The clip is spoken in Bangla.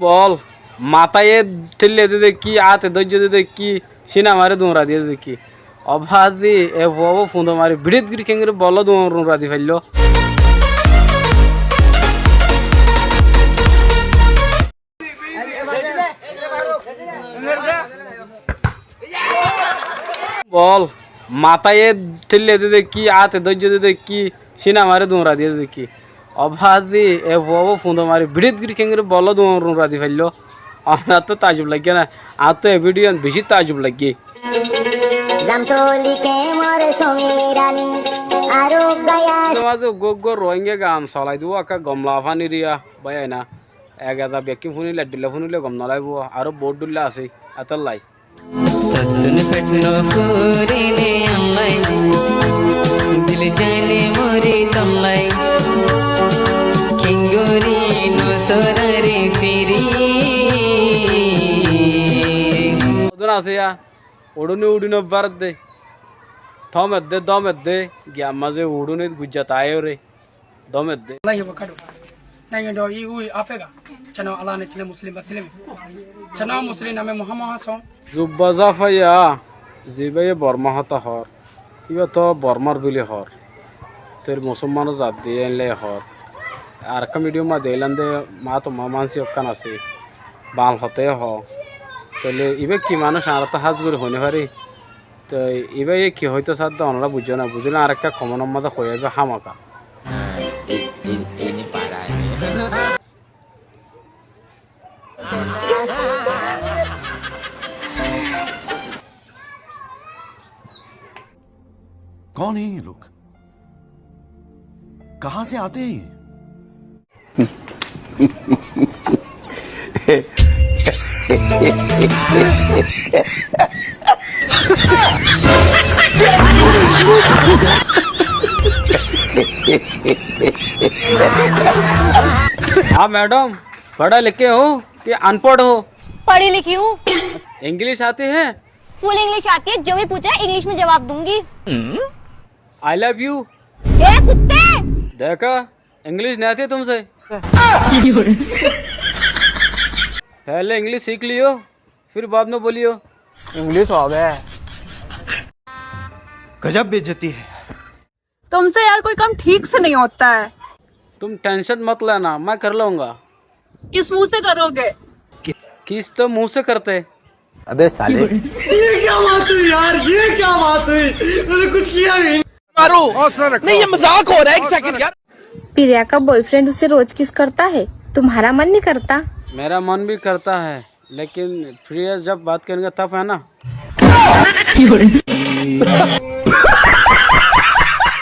বল মাথায় ঠেলে দে দেখি হাতে ধৈর্য দে দেখি সিনা মারে দৌড়া দিয়ে দেখি অবাধি এ বব ফুঁদো মারি ভিড়িত গিরি খেঙ্গে বল দৌড়া দি ফেললো বল মাথায় ঠেলে দে দেখি হাতে ধৈর্য দে দেখি সিনা মারে দৌড়া দিয়ে দেখি অবাধি এ বব ফুঁদো মারি ভিড়িত গিরি খেঙ্গে বল দৌড়া দি ফেললো আমার তো তাজুব লাগে না আর তো এ ভিডিও বেশি তাজুব লাগে মাঝে গো রোহিঙ্গা গান চলাই দিব আকা গমলা ফানি রিয়া বাই না এক এটা বেকি ফুনিলে দিলে ফুনিলে গম নলাইব আর বোর্ড দুল্লা আছে আতার লাই আছে উড়ুনি উড়ুনি ভারত দে থমের দে দমের দে গিয়া মাঝে উড়ুনি গুজরাত আয় রে দমের দে Nange do i ui afega chano ala ne chile muslim batile chano muslim name muhammad song জুব্বা জাফাইয়া জিবাই বর্মা হতা হর ইবা তো বর্মার বিলি হর তোর মুসলমানও জাত দিয়ে এনলে হর আর একটা ভিডিও মা দিলাম দে মা তো মা মানসি অক্কান আছে বাল হতে হ তাহলে ইবে কি মানুষ আর তো হাজ করে হনে পারি তো ইবে কি হয়তো সাধ্য ওনারা বুঝো না বুঝলে আর একটা কমন মতো হয়ে যাবে হামাকা कौन है ये लोग कहां से आते हैं हाँ मैडम पढ़ा लिखे हो कि अनपढ़ हो पढ़ी लिखी हूँ। इंग्लिश आती है फुल इंग्लिश आती है, जो भी पूछा इंग्लिश में जवाब दूंगी। आई लव यू ए कुत्ते देखा इंग्लिश नहीं आती तुमसे पहले इंग्लिश सीख लियो फिर बाद में बोलियो इंग्लिश हो गया गजब बेइज्जती है तुमसे यार कोई काम ठीक से नहीं होता है। तुम टेंशन मत लेना मैं कर लूंगा किस मुंह से करोगे? किस तो मुंह से करते अबे साले ये क्या बात हुई यार ये क्या बात हुई मैंने कुछ किया नहीं मारो नहीं ये मजाक हो रहा है एक सेकंड यार प्रिया का बॉयफ्रेंड उसे रोज किस करता है, तुम्हारा मन नहीं करता? मेरा मन भी करता है लेकिन फ्री जब बात करेंगे तब है ना